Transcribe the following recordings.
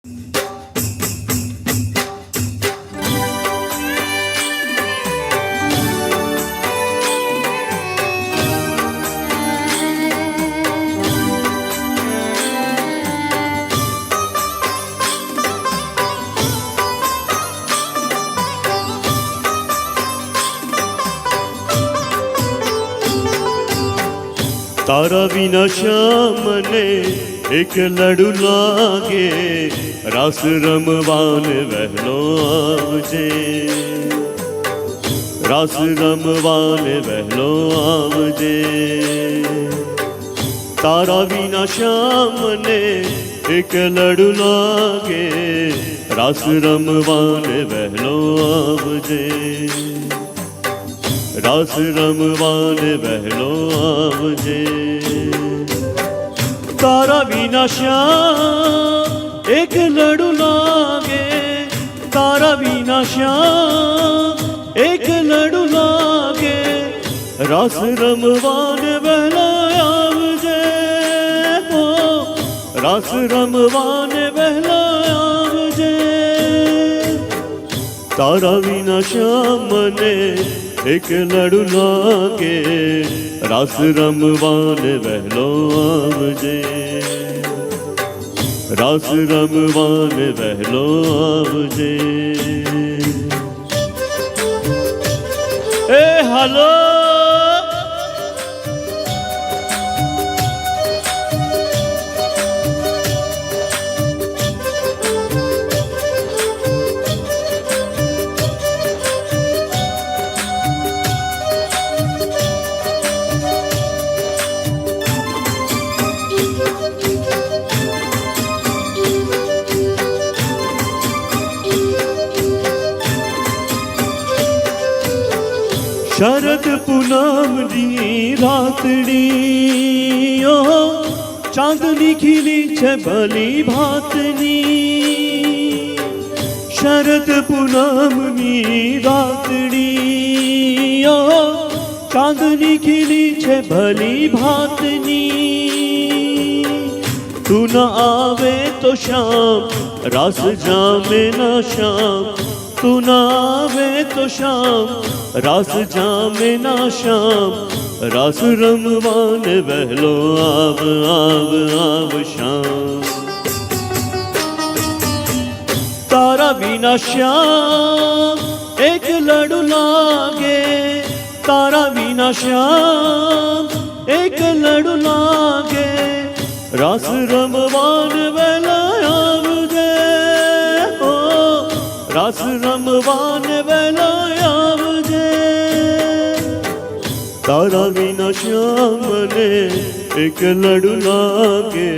तारा विना श्याम ने एक लड़ू लागे, रास रमवान वहलो आवजे, रास रमवान वहलो आवजे। तारा विना श्याम ने एक लड़ू लागे, रास रमवान वहलो आवजे, रास रमवान वहलो आवजे। तारा विना श्याम एक लड़ू लागे, तारा विना श्याम एक लड़ू लागे, रास रमवान वहलो आवजे, हो रास रमवान वहलो आवजे। तारा विना श्याम ने एक लड़ू लागे, रास रमवान वहलो आवजे, रास रमवान वहलो आवजे। ए हालो शरद पूनम दी रातड़ी, ओ चांदनी खिली छे भली भातनी। शरद पूनम दी रातड़ी, ओ चांदनी खिली छे भली भातनी। तू न आवे तो शाम रास जामे ना शाम, तू न आवे तो शाम रास जामे ना शाम, रास रमवान वहलो आव आव आव शाम। तारा विना श्याम एक लड़ू लागे, तारा विना श्याम एक लड़ू लागे, रास रमवान वहलो आवजे, हो रास रमवान वहलो आवजे। तारा विना श्याम ने एक लड़ू लागे,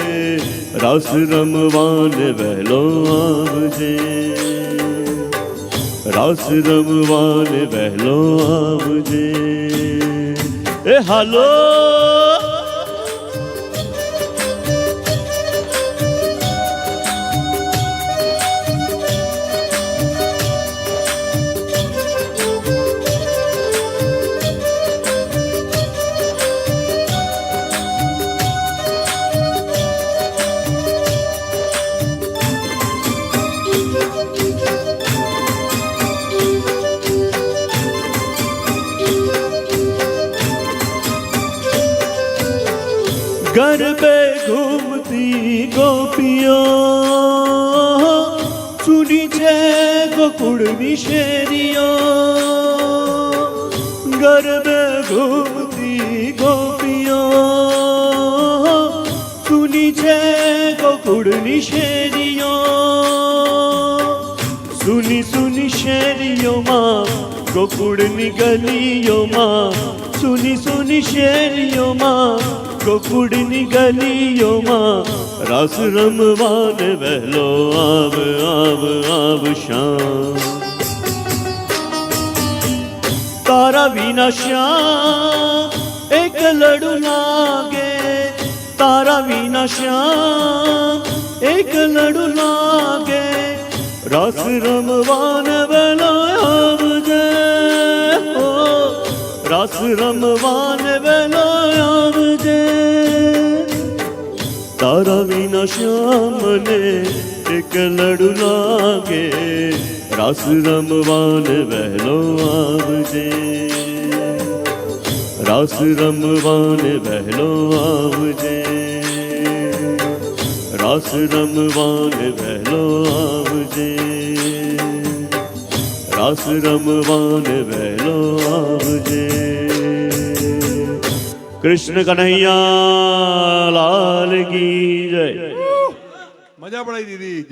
रास रमवान वहलो आवजे, रास रमवान वहलो आवजे। ए हालो गरबे घूमती गोपियों, सुनी छे गोकुळनी शेरियों। गरबे घूमती गोपियों, सुनी छे गोकुळनी शेरियों। सुनी सुनी शेरियों मां गोकुळनी गलियों मां, सुनी सुनी शेरियों मां गोकुळनी गलियों मां, रास रमवान वहलो आव आव आव शाम। तारा विना श्याम एक लड़ू लागे, तारा विना श्याम एक लड़ू लागे, रास रमवान वहलो आवजे, हो रास रमवान वहलो आवजे। तारा विना श्याम ने એક લડુ લાગે, રાસ રમવાને વહેલો આવજે, રાસ રમવાને વહેલો આવજે, રાસ રમવાને વહેલો આવજે, રાસ રમવાને વહેલો આવજે. કૃષ્ણ કનૈયા લાલ કી જય. મજા પડાવી દીધી.